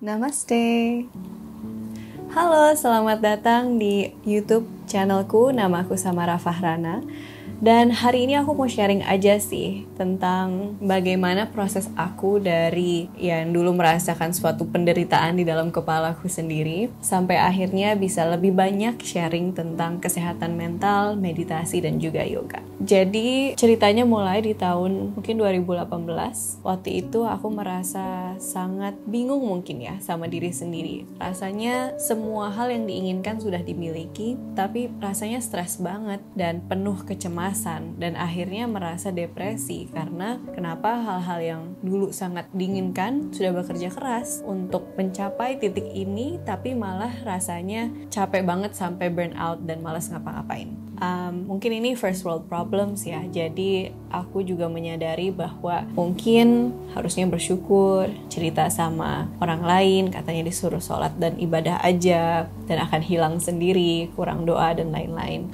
Namaste. Halo, selamat datang di YouTube channelku. Nama aku Samara Fahrana. Dan hari ini aku mau sharing aja sih tentang bagaimana proses aku dari yang dulu merasakan suatu penderitaan di dalam kepalaku sendiri sampai akhirnya bisa lebih banyak sharing tentang kesehatan mental, meditasi, dan juga yoga. Jadi ceritanya mulai di tahun mungkin 2018. Waktu itu aku merasa sangat bingung mungkin ya sama diri sendiri. Rasanya semua hal yang diinginkan sudah dimiliki, tapi rasanya stres banget dan penuh kecemasan. Dan akhirnya merasa depresi karena kenapa hal-hal yang dulu sangat diinginkan sudah bekerja keras untuk mencapai titik ini, tapi malah rasanya capek banget sampai burn out dan malas ngapa-ngapain. Mungkin ini first world problems ya, jadi aku juga menyadari bahwa mungkin harusnya bersyukur, cerita sama orang lain, katanya disuruh sholat dan ibadah aja dan akan hilang sendiri, kurang doa dan lain-lain.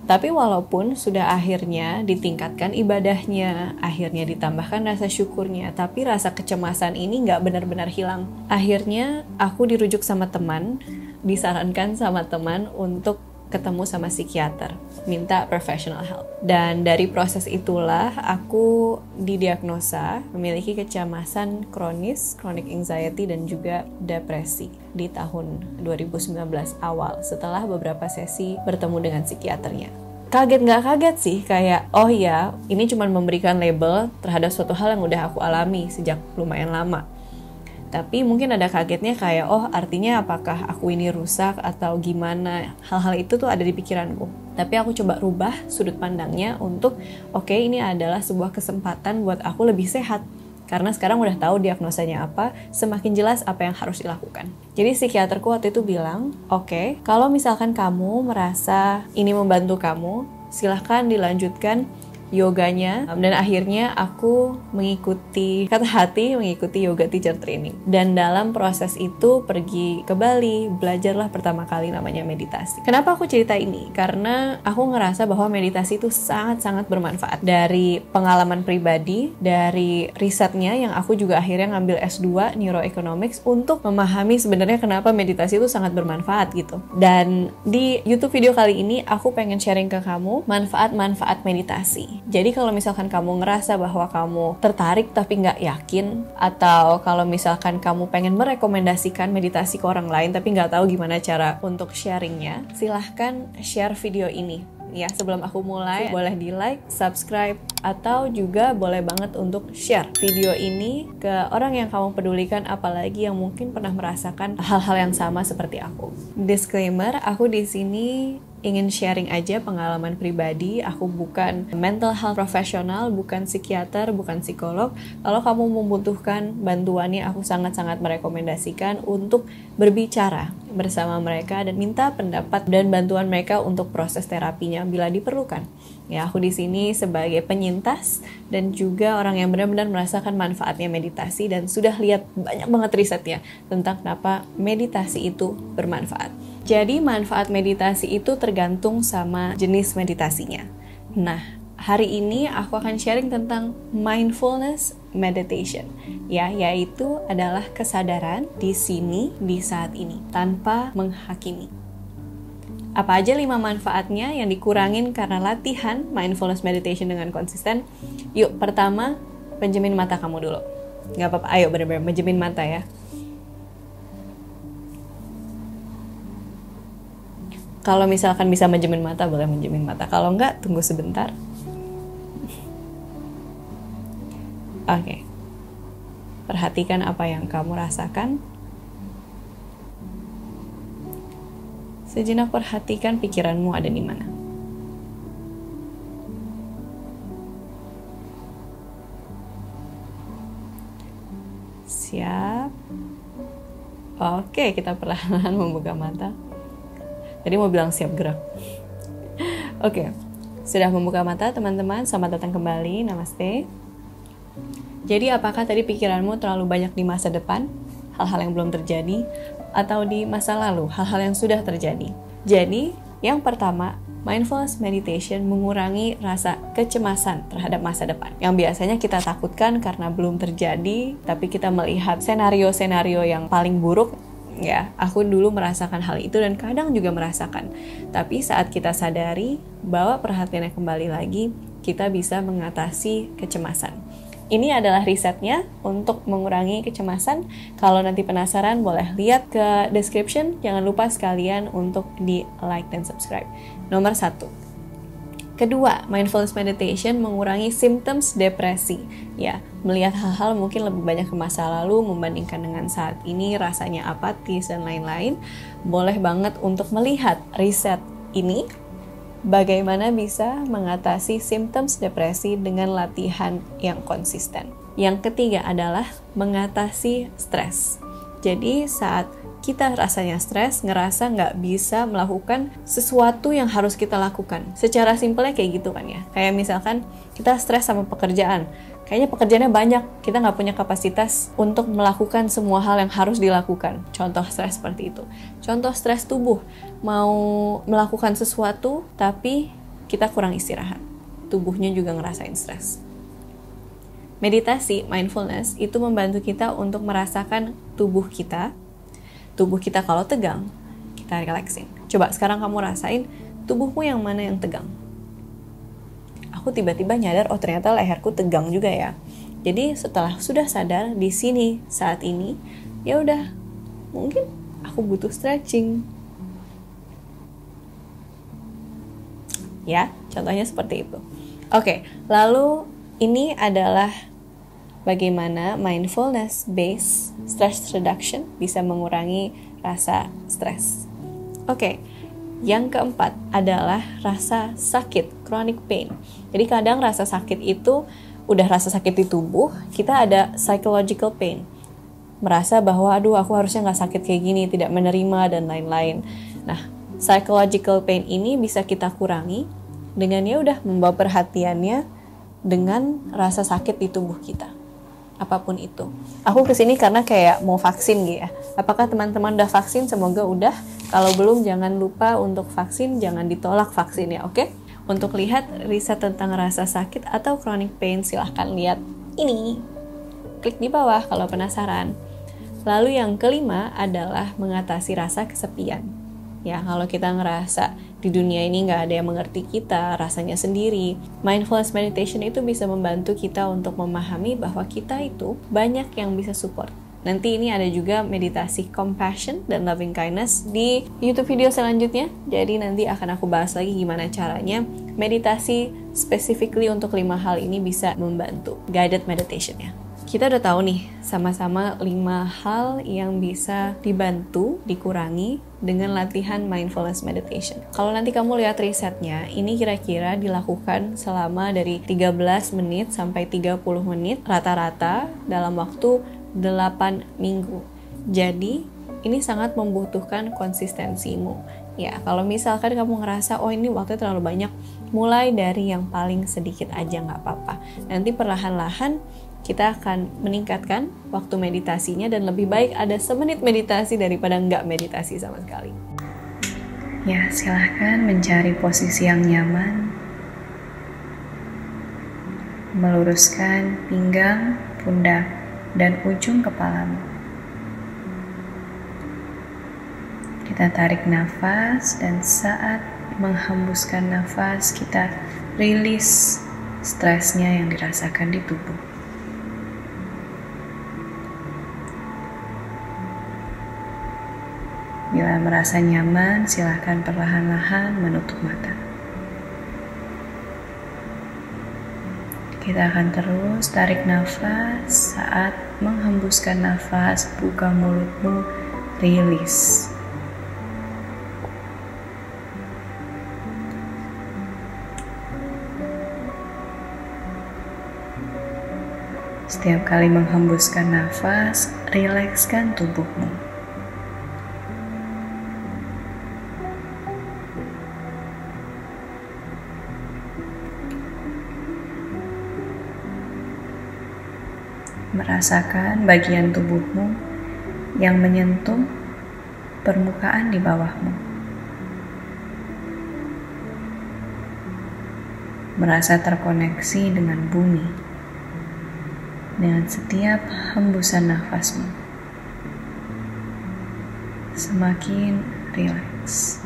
Tapi walaupun sudah akhirnya ditingkatkan ibadahnya, akhirnya ditambahkan rasa syukurnya, tapi rasa kecemasan ini nggak benar-benar hilang. Akhirnya aku dirujuk sama teman, disarankan sama teman untuk ketemu sama psikiater, minta professional help. Dan dari proses itulah aku didiagnosa memiliki kecemasan kronis, chronic anxiety, dan juga depresi di tahun 2019 awal setelah beberapa sesi bertemu dengan psikiaternya. Kaget nggak kaget sih, kayak oh ya ini cuma memberikan label terhadap suatu hal yang udah aku alami sejak lumayan lama. Tapi mungkin ada kagetnya kayak, oh artinya apakah aku ini rusak atau gimana. Hal-hal itu tuh ada di pikiranku. Tapi aku coba rubah sudut pandangnya untuk, oke, ini adalah sebuah kesempatan buat aku lebih sehat. Karena sekarang udah tahu diagnosanya apa, semakin jelas apa yang harus dilakukan. Jadi psikiaterku waktu itu bilang, oke, kalau misalkan kamu merasa ini membantu kamu, silahkan dilanjutkan yoganya. Dan akhirnya aku mengikuti kata hati, mengikuti yoga teacher training. Dan dalam proses itu pergi ke Bali, belajarlah pertama kali namanya meditasi. Kenapa aku cerita ini? Karena aku ngerasa bahwa meditasi itu sangat-sangat bermanfaat. Dari pengalaman pribadi, dari risetnya yang aku juga akhirnya ngambil S2 Neuroeconomics untuk memahami sebenarnya kenapa meditasi itu sangat bermanfaat gitu. Dan di YouTube video kali ini aku pengen sharing ke kamu manfaat-manfaat meditasi. Jadi kalau misalkan kamu ngerasa bahwa kamu tertarik tapi nggak yakin, atau kalau misalkan kamu pengen merekomendasikan meditasi ke orang lain tapi nggak tahu gimana cara untuk sharingnya, silahkan share video ini. Ya, sebelum aku mulai, boleh di like, subscribe, atau juga boleh banget untuk share video ini ke orang yang kamu pedulikan, apalagi yang mungkin pernah merasakan hal-hal yang sama seperti aku. Disclaimer, aku di sini ingin sharing aja pengalaman pribadi. Aku bukan mental health profesional, bukan psikiater, bukan psikolog. Kalau kamu membutuhkan bantuannya, aku sangat-sangat merekomendasikan untuk berbicara bersama mereka dan minta pendapat dan bantuan mereka untuk proses terapinya bila diperlukan. Ya, aku di sini sebagai penyintas dan juga orang yang benar-benar merasakan manfaatnya meditasi dan sudah lihat banyak banget risetnya tentang kenapa meditasi itu bermanfaat. Jadi manfaat meditasi itu tergantung sama jenis meditasinya. Nah, hari ini aku akan sharing tentang mindfulness meditation, ya, yaitu adalah kesadaran di sini, di saat ini, tanpa menghakimi. Apa aja 5 manfaatnya yang dikurangin karena latihan mindfulness meditation dengan konsisten? Yuk, pertama, penjemin mata kamu dulu. Gak apa-apa, ayo bener-bener penjemin mata ya. Kalau misalkan bisa menjemin mata, boleh menjemin mata. Kalau enggak, tunggu sebentar. Oke. Perhatikan apa yang kamu rasakan. Sejenak perhatikan pikiranmu ada di mana. Siap. Oke, kita perlahan membuka mata. Tadi mau bilang siap gerak. Oke, sudah membuka mata teman-teman, selamat datang kembali, namaste. Jadi apakah tadi pikiranmu terlalu banyak di masa depan, hal-hal yang belum terjadi, atau di masa lalu, hal-hal yang sudah terjadi? Jadi, yang pertama, mindfulness meditation mengurangi rasa kecemasan terhadap masa depan. Yang biasanya kita takutkan karena belum terjadi, tapi kita melihat senario-senario yang paling buruk. Ya, aku dulu merasakan hal itu dan kadang juga merasakan. Tapi saat kita sadari, bawa perhatiannya kembali lagi, kita bisa mengatasi kecemasan. Ini adalah risetnya untuk mengurangi kecemasan. Kalau nanti penasaran, boleh lihat ke description. Jangan lupa sekalian untuk di like dan subscribe. Nomor 1. Kedua, mindfulness meditation mengurangi symptoms depresi. Ya, melihat hal-hal mungkin lebih banyak ke masa lalu membandingkan dengan saat ini, rasanya apatis dan lain-lain. Boleh banget untuk melihat riset ini, bagaimana bisa mengatasi symptoms depresi dengan latihan yang konsisten. Yang ketiga adalah mengatasi stres. Jadi saat kita rasanya stres, ngerasa nggak bisa melakukan sesuatu yang harus kita lakukan. Secara simpelnya kayak gitu kan ya. Kayak misalkan kita stres sama pekerjaan. Kayaknya pekerjaannya banyak, kita nggak punya kapasitas untuk melakukan semua hal yang harus dilakukan. Contoh stres seperti itu. Contoh stres tubuh, mau melakukan sesuatu tapi kita kurang istirahat. Tubuhnya juga ngerasain stres. Meditasi, mindfulness, itu membantu kita untuk merasakan tubuh kita. Tubuh kita kalau tegang, kita relaxing. Coba sekarang kamu rasain tubuhmu yang mana yang tegang. Aku tiba-tiba nyadar, oh ternyata leherku tegang juga ya. Jadi setelah sudah sadar di sini saat ini, ya udah, mungkin aku butuh stretching. Ya, contohnya seperti itu. Oke, lalu ini adalah bagaimana mindfulness based stress reduction bisa mengurangi rasa stres. Oke. Yang keempat adalah rasa sakit, chronic pain. Jadi kadang rasa sakit itu udah rasa sakit di tubuh, kita ada psychological pain. Merasa bahwa aduh aku harusnya nggak sakit kayak gini, tidak menerima dan lain-lain. Nah, psychological pain ini bisa kita kurangi dengan ya udah membawa perhatiannya dengan rasa sakit di tubuh kita. Apapun itu. Aku kesini karena kayak mau vaksin gitu ya. Apakah teman-teman udah vaksin? Semoga udah. Kalau belum, jangan lupa untuk vaksin, jangan ditolak vaksinnya, oke? Untuk lihat riset tentang rasa sakit atau chronic pain, silahkan lihat ini. Klik di bawah kalau penasaran. Lalu yang kelima adalah mengatasi rasa kesepian. Ya, kalau kita ngerasa di dunia ini nggak ada yang mengerti kita, rasanya sendiri, mindfulness meditation itu bisa membantu kita untuk memahami bahwa kita itu banyak yang bisa support. Nanti ini ada juga meditasi compassion dan loving kindness di YouTube video selanjutnya. Jadi nanti akan aku bahas lagi gimana caranya meditasi specifically untuk 5 hal ini bisa membantu guided meditation-nya. Kita udah tahu nih sama-sama 5 hal yang bisa dibantu, dikurangi dengan latihan mindfulness meditation. Kalau nanti kamu lihat risetnya, ini kira-kira dilakukan selama dari 13 menit sampai 30 menit rata-rata dalam waktu 8 minggu. Jadi, ini sangat membutuhkan konsistensimu. Ya, kalau misalkan kamu ngerasa, oh ini waktu terlalu banyak, mulai dari yang paling sedikit aja nggak apa-apa. Nanti perlahan-lahan kita akan meningkatkan waktu meditasinya dan lebih baik ada semenit meditasi daripada nggak meditasi sama sekali. Ya, silahkan mencari posisi yang nyaman. Meluruskan pinggang, pundak, dan ujung kepalamu. Kita tarik nafas dan saat menghembuskan nafas kita rilis stresnya yang dirasakan di tubuh. Bila merasa nyaman, silakan perlahan-lahan menutup mata. Kita akan terus tarik nafas. Saat menghembuskan nafas, buka mulutmu, rilis. Setiap kali menghembuskan nafas, rilekskan tubuhmu. Merasakan bagian tubuhmu yang menyentuh permukaan di bawahmu. merasa terkoneksi dengan bumi, dengan setiap hembusan nafasmu. Semakin rileks.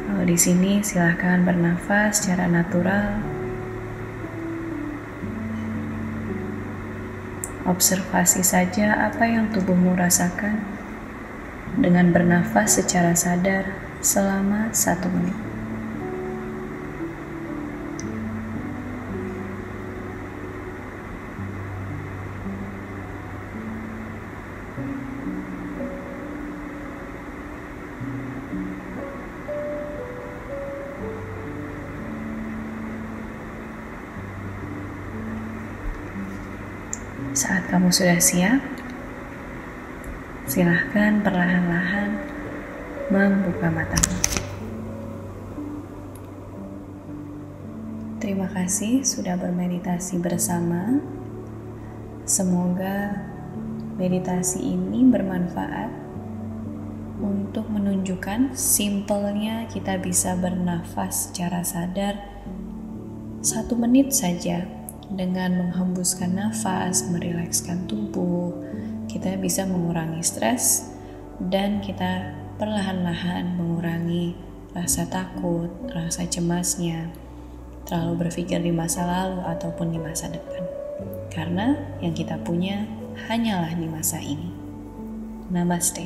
Kalau di sini silahkan bernafas secara natural. Observasi saja apa yang tubuhmu rasakan dengan bernafas secara sadar selama 1 menit. Saat kamu sudah siap, silahkan perlahan-lahan membuka matamu. Terima kasih sudah bermeditasi bersama. Semoga meditasi ini bermanfaat untuk menunjukkan simpelnya kita bisa bernafas secara sadar 1 menit saja. Dengan menghembuskan nafas, merilekskan tubuh, kita bisa mengurangi stres dan kita perlahan-lahan mengurangi rasa takut, rasa cemasnya, terlalu berpikir di masa lalu ataupun di masa depan. Karena yang kita punya hanyalah di masa ini. Namaste.